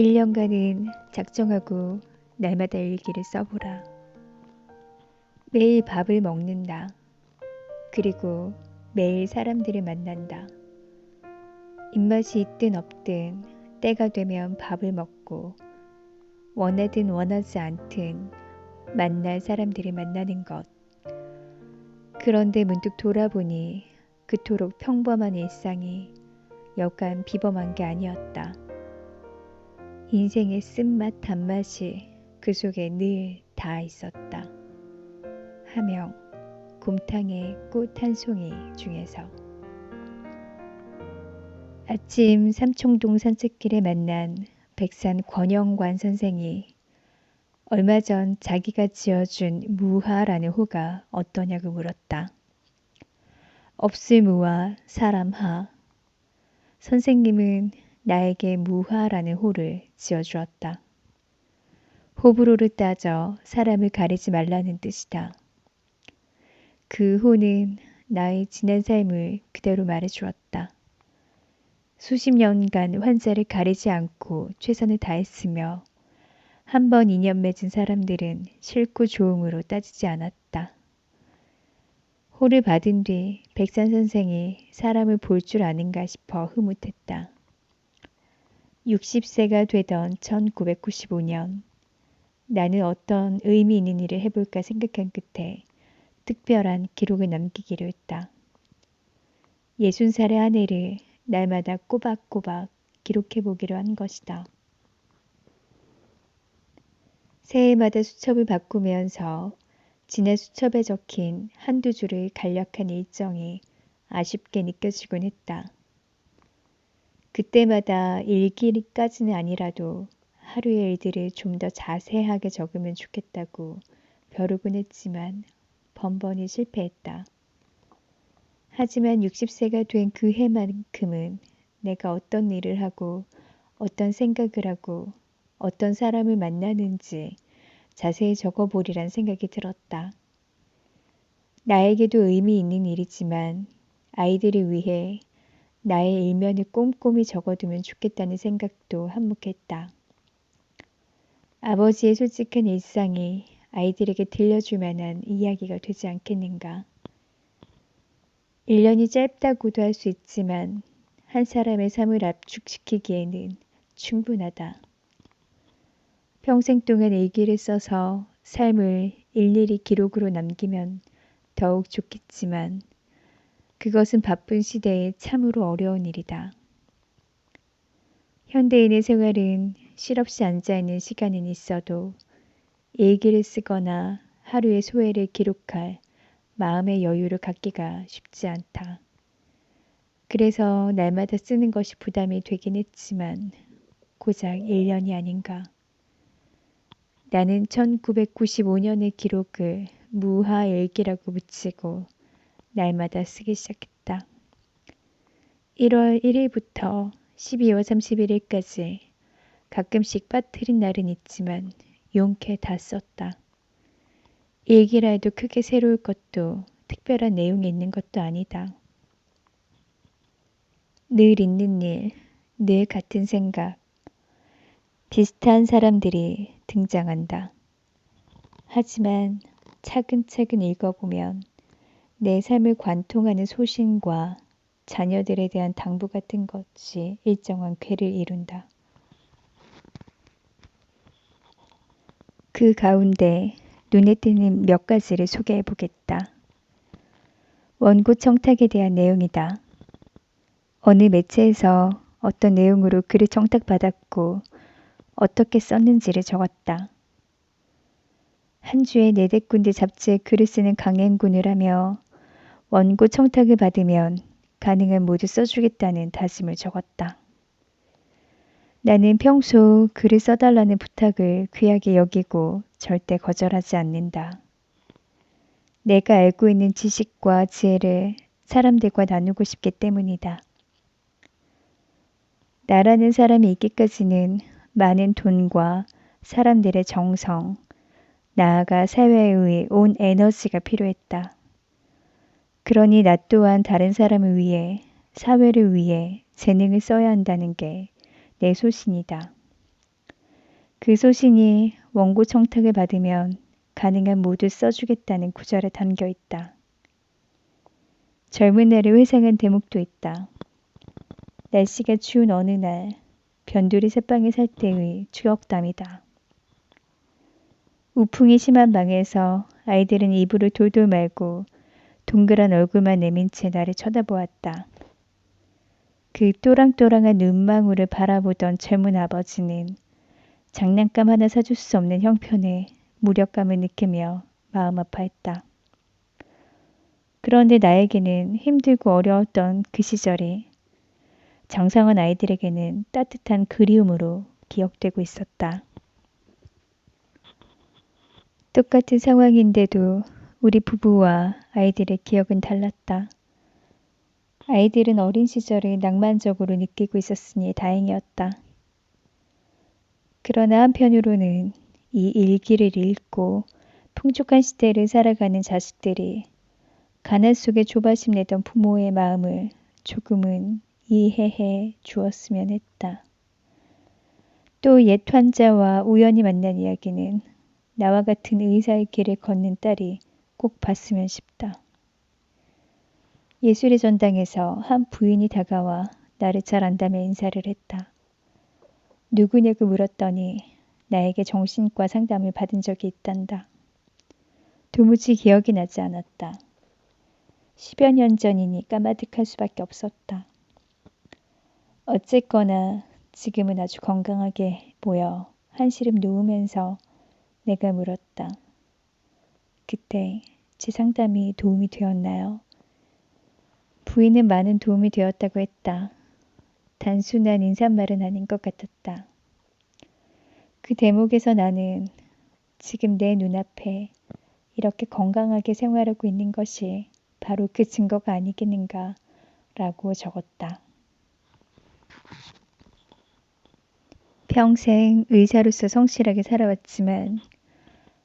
1년간은 작정하고 날마다 일기를 써보라. 매일 밥을 먹는다. 그리고 매일 사람들을 만난다. 입맛이 있든 없든 때가 되면 밥을 먹고 원하든 원하지 않든 만날 사람들을 만나는 것. 그런데 문득 돌아보니 그토록 평범한 일상이 여간 비범한 게 아니었다. 인생의 쓴맛 단맛이 그 속에 늘 다 있었다. 하명 곰탕의 꽃 한 송이 중에서. 아침 삼청동 산책길에 만난 백산 권영관 선생이 얼마 전 자기가 지어준 무하라는 호가 어떠냐고 물었다. 없을 무와 사람하. 선생님은 나에게 무하라는 호를 지어주었다. 호불호를 따져 사람을 가리지 말라는 뜻이다. 그 호는 나의 지난 삶을 그대로 말해주었다. 수십 년간 환자를 가리지 않고 최선을 다했으며 한 번 인연 맺은 사람들은 싫고 좋음으로 따지지 않았다. 호를 받은 뒤 백산 선생이 사람을 볼 줄 아는가 싶어 흐뭇했다. 60세가 되던 1995년 나는 어떤 의미 있는 일을 해볼까 생각한 끝에 특별한 기록을 남기기로 했다. 60살의 한 해를 날마다 꼬박꼬박 기록해보기로 한 것이다. 새해마다 수첩을 바꾸면서 지난 수첩에 적힌 한두 줄을 간략한 일정이 아쉽게 느껴지곤 했다. 그때마다 일기까지는 아니라도 하루의 일들을 좀 더 자세하게 적으면 좋겠다고 벼르곤 했지만 번번이 실패했다. 하지만 60세가 된 그 해만큼은 내가 어떤 일을 하고 어떤 생각을 하고 어떤 사람을 만나는지 자세히 적어보리란 생각이 들었다. 나에게도 의미 있는 일이지만 아이들을 위해 나의 일면을 꼼꼼히 적어두면 좋겠다는 생각도 한몫했다. 아버지의 솔직한 일상이 아이들에게 들려줄 만한 이야기가 되지 않겠는가. 1년이 짧다고도 할 수 있지만 한 사람의 삶을 압축시키기에는 충분하다. 평생 동안 일기를 써서 삶을 일일이 기록으로 남기면 더욱 좋겠지만 그것은 바쁜 시대에 참으로 어려운 일이다. 현대인의 생활은 실없이 앉아있는 시간은 있어도 일기를 쓰거나 하루의 소회를 기록할 마음의 여유를 갖기가 쉽지 않다. 그래서 날마다 쓰는 것이 부담이 되긴 했지만 고작 1년이 아닌가. 나는 1995년의 기록을 무하일기라고 붙이고 날마다 쓰기 시작했다. 1월 1일부터 12월 31일까지 가끔씩 빠뜨린 날은 있지만 용케 다 썼다. 일기라 해도 크게 새로울 것도 특별한 내용이 있는 것도 아니다. 늘 있는 일, 늘 같은 생각, 비슷한 사람들이 등장한다. 하지만 차근차근 읽어보면 내 삶을 관통하는 소신과 자녀들에 대한 당부 같은 것이 일정한 궤를 이룬다. 그 가운데 눈에 띄는 몇 가지를 소개해 보겠다. 원고 청탁에 대한 내용이다. 어느 매체에서 어떤 내용으로 글을 청탁받았고 어떻게 썼는지를 적었다. 한 주에 4-4군데 잡지에 글을 쓰는 강행군을 하며 원고 청탁을 받으면 가능한 모두 써주겠다는 다짐을 적었다. 나는 평소 글을 써달라는 부탁을 귀하게 여기고 절대 거절하지 않는다. 내가 알고 있는 지식과 지혜를 사람들과 나누고 싶기 때문이다. 나라는 사람이 있기까지는 많은 돈과 사람들의 정성, 나아가 사회의 온 에너지가 필요했다. 그러니 나 또한 다른 사람을 위해, 사회를 위해 재능을 써야 한다는 게 내 소신이다. 그 소신이 원고 청탁을 받으면 가능한 모두 써주겠다는 구절에 담겨 있다. 젊은 날을 회상한 대목도 있다. 날씨가 추운 어느 날 변두리 새방에 살 때의 추억담이다. 우풍이 심한 방에서 아이들은 이불을 돌돌 말고 동그란 얼굴만 내민 채 나를 쳐다보았다. 그 또랑또랑한 눈망울을 바라보던 젊은 아버지는 장난감 하나 사줄 수 없는 형편에 무력감을 느끼며 마음 아파했다. 그런데 나에게는 힘들고 어려웠던 그 시절이 장성한 아이들에게는 따뜻한 그리움으로 기억되고 있었다. 똑같은 상황인데도 우리 부부와 아이들의 기억은 달랐다. 아이들은 어린 시절을 낭만적으로 느끼고 있었으니 다행이었다. 그러나 한편으로는 이 일기를 읽고 풍족한 시대를 살아가는 자식들이 가난 속에 조바심 내던 부모의 마음을 조금은 이해해 주었으면 했다. 또 옛 환자와 우연히 만난 이야기는 나와 같은 의사의 길을 걷는 딸이 꼭 봤으면 싶다. 예술의 전당에서 한 부인이 다가와 나를 잘 안다며 인사를 했다. 누구냐고 물었더니 나에게 정신과 상담을 받은 적이 있단다. 도무지 기억이 나지 않았다. 10여 년 전이니 까마득할 수밖에 없었다. 어쨌거나 지금은 아주 건강하게 보여 한시름 놓으면서 내가 물었다. 그때 제 상담이 도움이 되었나요? 부인은 많은 도움이 되었다고 했다. 단순한 인사말은 아닌 것 같았다. 그 대목에서 나는 지금 내 눈앞에 이렇게 건강하게 생활하고 있는 것이 바로 그 증거가 아니겠는가 라고 적었다. 평생 의사로서 성실하게 살아왔지만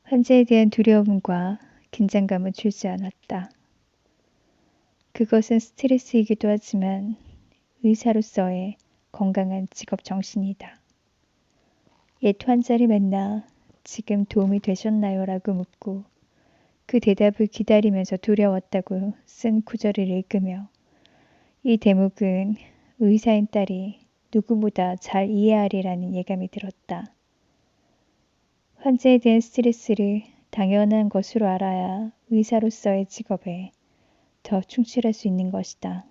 환자에 대한 두려움과 긴장감은 줄지 않았다. 그것은 스트레스이기도 하지만 의사로서의 건강한 직업 정신이다. 옛 환자를 만나 지금 도움이 되셨나요? 라고 묻고 그 대답을 기다리면서 두려웠다고 쓴 구절을 읽으며 이 대목은 의사인 딸이 누구보다 잘 이해하리라는 예감이 들었다. 환자에 대한 스트레스를 당연한 것으로 알아야 의사로서의 직업에 더 충실할 수 있는 것이다.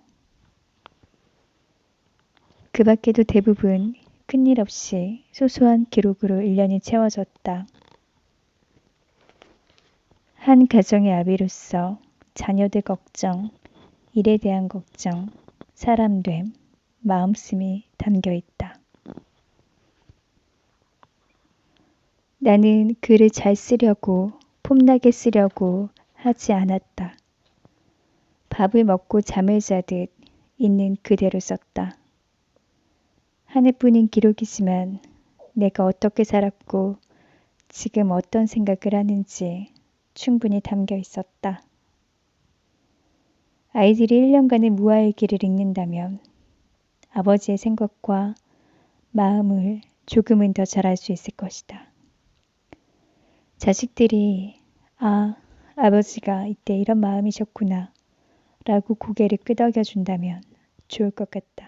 그 밖에도 대부분 큰일 없이 소소한 기록으로 1년이 채워졌다. 한 가정의 아비로서 자녀들 걱정, 일에 대한 걱정, 사람됨, 마음씀이 담겨 있다. 나는 글을 잘 쓰려고, 폼나게 쓰려고 하지 않았다. 밥을 먹고 잠을 자듯 있는 그대로 썼다. 하나뿐인 기록이지만 내가 어떻게 살았고 지금 어떤 생각을 하는지 충분히 담겨 있었다. 아이들이 1년간의 무아일기를 읽는다면 아버지의 생각과 마음을 조금은 더 잘 알 수 있을 것이다. 자식들이 아버지가 이때 이런 마음이셨구나 라고 고개를 끄덕여 준다면 좋을 것 같다.